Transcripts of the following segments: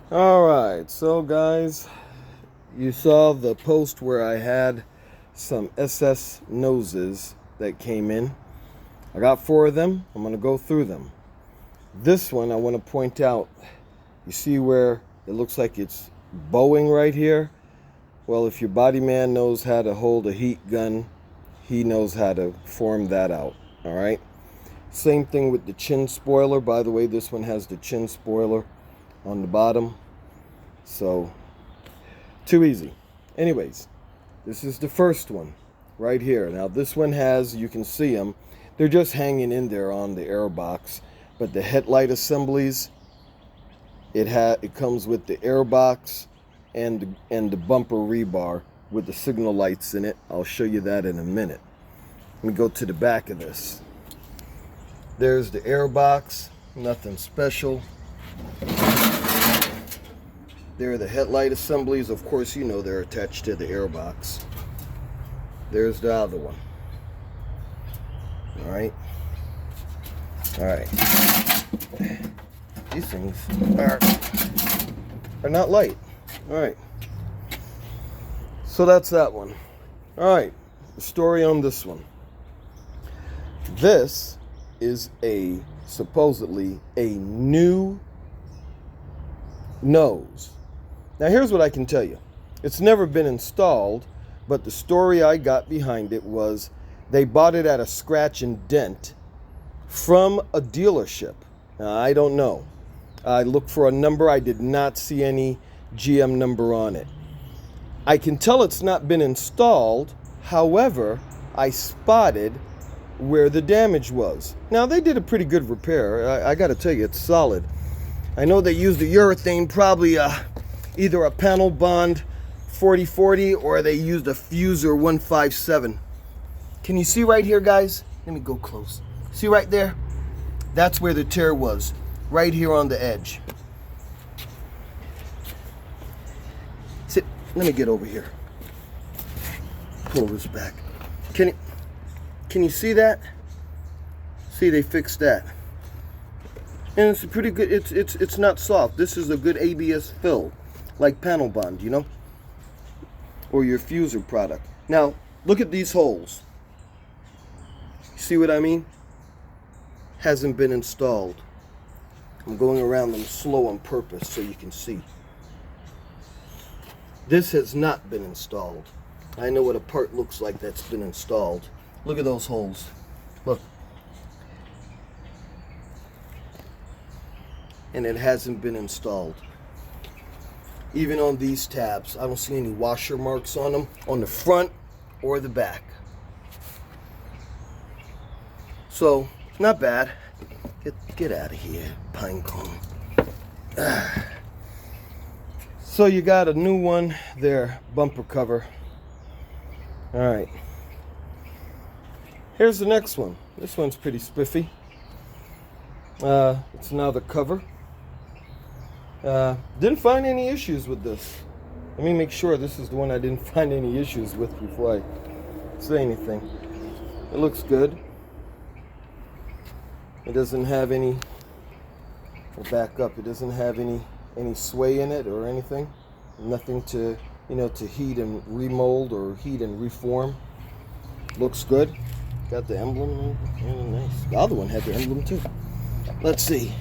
Alright, so guys, you saw the post where I had some SS noses that came in. I got 4 of them. I'm going to go through them. This one I want to point out. You see where it looks like it's bowing right here? Well, if your body man knows how to hold a heat gun, he knows how to form that out. Alright? Same thing with the chin spoiler. By the way, this one has the chin spoiler on the bottom. So, too easy. Anyways, this is the first one right here. Now this one has, you can see them, they're just hanging in there on the air box. But the headlight assemblies, it comes with the air box and the bumper rebar with the signal lights in it. I'll show you that in a minute. Let me go to the back of this. There's the air box, nothing special. There are the headlight assemblies. Of course, you know they're attached to the air box. There's the other one. All right. These things are not light. All right. So that's that one. All right. The story on this one. This is supposedly a new nose. Now here's what I can tell you. It's never been installed, but the story I got behind it was they bought it at a scratch and dent from a dealership. Now I don't know. I looked for a number. I did not see any GM number on it. I can tell it's not been installed. However, I spotted where the damage was. Now they did a pretty good repair. I got to tell you, it's solid. I know they used a urethane, probably either a panel bond 4040 or they used a fuser 157. Can you see right here, guys? Let me go close. See right there? That's where the tear was, right here on the edge. Sit. Let me get over here. Pull this back. Can you see that? See, they fixed that. And it's a pretty good, it's not soft. This is a good ABS fill, like panel bond, you know? Or your fuser product. Now, look at these holes. See what I mean? Hasn't been installed. I'm going around them slow on purpose so you can see. This has not been installed. I know what a part looks like that's been installed. Look at those holes. Look. And it hasn't been installed. Even on these tabs, I don't see any washer marks on them, on the front or the back. So, not bad. Get out of here, pine cone. So you got a new one there, bumper cover. All right. Here's the next one. This one's pretty spiffy. It's another cover. Didn't find any issues with this. Let me make sure this is the one I didn't find any issues with before I say anything. It looks good. It doesn't have any, I'll back up, it doesn't have any sway in it or anything. Nothing to, to heat and remold or heat and reform. Looks good. Got the emblem. Oh, nice. The other one had the emblem too. Let's see.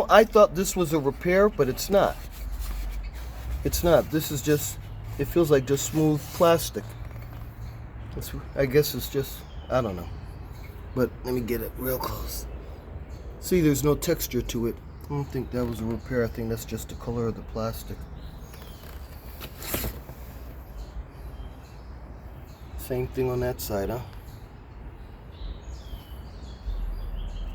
I thought this was a repair, but it's not. It's not. This is just, it feels like just smooth plastic. I guess it's just, I don't know. But let me get it real close. See, there's no texture to it. I don't think that was a repair. I think that's just the color of the plastic. Same thing on that side, huh?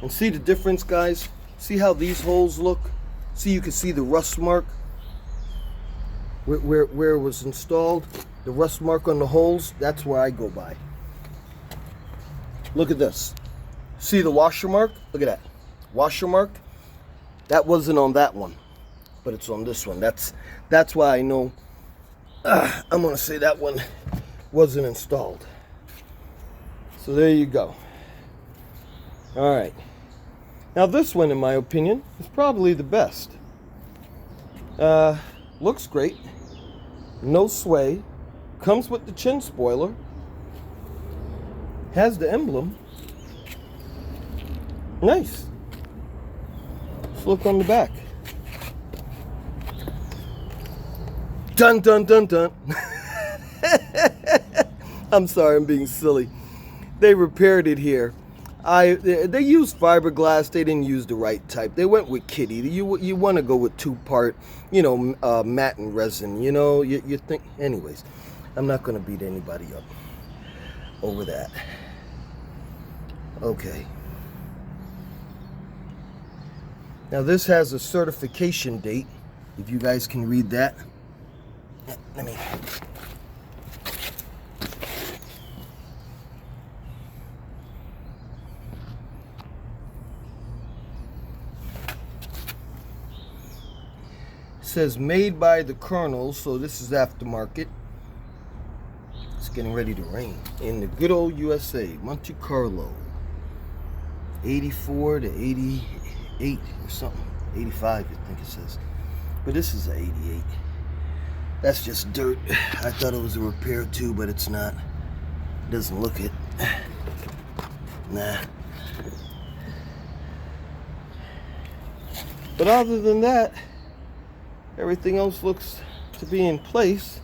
And see the difference, guys? See how these holes look? See, you can see the rust mark where it was installed. The rust mark on the holes, that's where I go by. Look at this. See the washer mark? Look at that. Washer mark. That wasn't on that one, but it's on this one. That's why I know I'm going to say that one wasn't installed. So there you go. All right. Now this one, in my opinion, is probably the best. Looks great. No sway. Comes with the chin spoiler. Has the emblem. Nice. Let's look on the back. Dun dun dun dun. I'm sorry, I'm being silly. They repaired it here. They used fiberglass. They didn't use the right type. They went with kitty. You want to go with 2-part, matte and resin. You think. Anyways, I'm not gonna beat anybody up over that. Okay. Now this has a certification date. If you guys can read that. Let me. Says made by the Colonel, so this is aftermarket. It's getting ready to rain in the good old USA, Monte Carlo. 84 to 88 or something. 85, I think it says. But this is a 88. That's just dirt. I thought it was a repair too, but it's not. It doesn't look it. Nah. But other than that, everything else looks to be in place.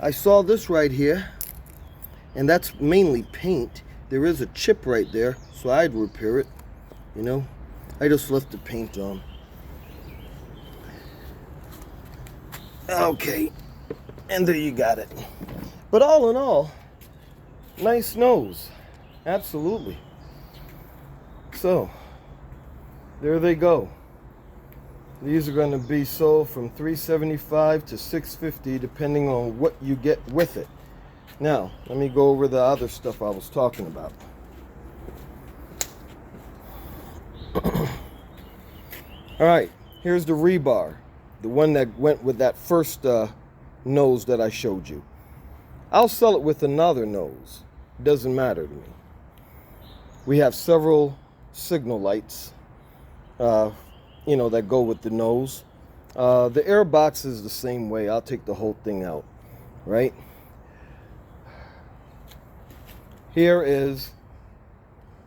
I saw this right here, and that's mainly paint. There is a chip right there, so I'd repair it. I just left the paint on. Okay, and there you got it. But all in all, nice nose. Absolutely. So, there they go. These are going to be sold from $375 to $650 depending on what you get with it. Now, let me go over the other stuff I was talking about. All right, here's the rebar, the one that went with that first nose that I showed you. I'll sell it with another nose. It doesn't matter to me. We have several signal lights. That go with the nose. The air box is the same way. I'll take the whole thing out, right? Here is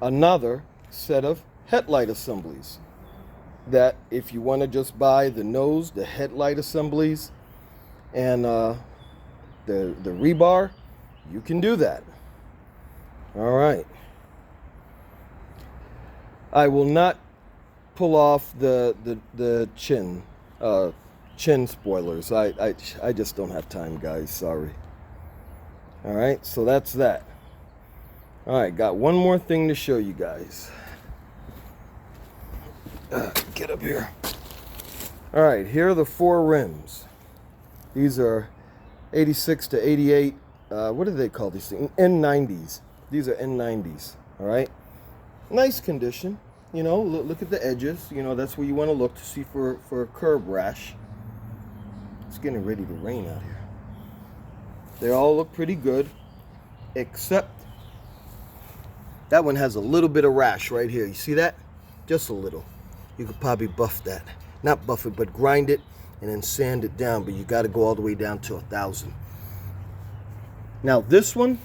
another set of headlight assemblies that if you want to just buy the nose, the headlight assemblies, and the rebar, you can do that. All right. I will not pull off the chin spoilers. I just don't have time, guys. Sorry. All right, so that's that. All right, got one more thing to show you guys. Get up here. All right, here are the 4 rims. These are 86 to 88. What do they call these things? N90s. These are N90s. All right, nice condition. Look at the edges. That's where you want to look to see for a curb rash. It's getting ready to rain out here. They all look pretty good, except that one has a little bit of rash right here. You see that? Just a little. You could probably buff that. Not buff it, but grind it and then sand it down. But you got to go all the way down to 1,000. Now this one,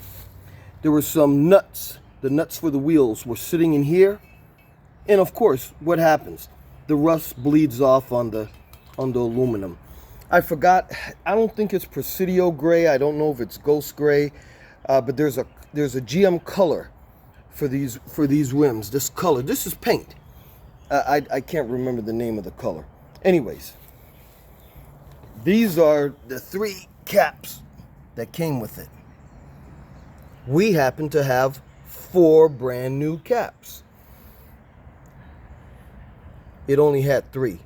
there were some nuts. The nuts for the wheels were sitting in here. And of course, what happens? The rust bleeds off on the aluminum. I forgot. I don't think it's Presidio gray. I don't know if it's Ghost gray, but there's a GM color for these rims. This color. This is paint. I can't remember the name of the color. Anyways, these are the 3 caps that came with it. We happen to have 4 brand new caps. It only had 3,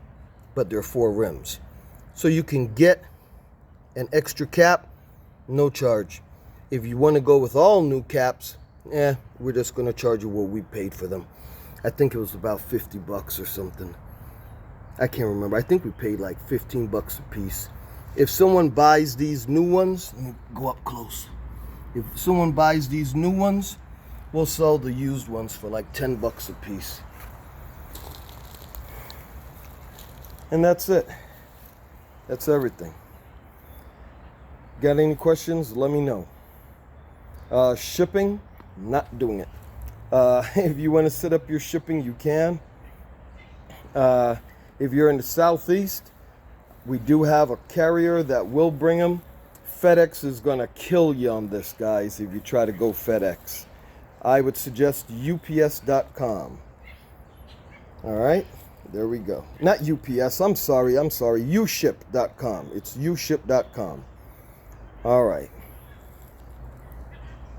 but there are 4 rims. So you can get an extra cap, no charge. If you want to go with all new caps, we're just going to charge you what we paid for them. I think it was about 50 bucks or something. I can't remember. I think we paid like 15 bucks a piece. If someone buys these new ones, let me go up close. If someone buys these new ones, We'll sell the used ones for like 10 bucks a piece. And that's it. That's everything. Got any questions? Let me know. Shipping, not doing it. If you want to set up your shipping, you can. If you're in the Southeast, we do have a carrier that will bring them. FedEx is going to kill you on this, guys, if you try to go FedEx. I would suggest UPS.com. All right, there we go. Not UPS, I'm sorry, uship.com. It's uship.com. All right.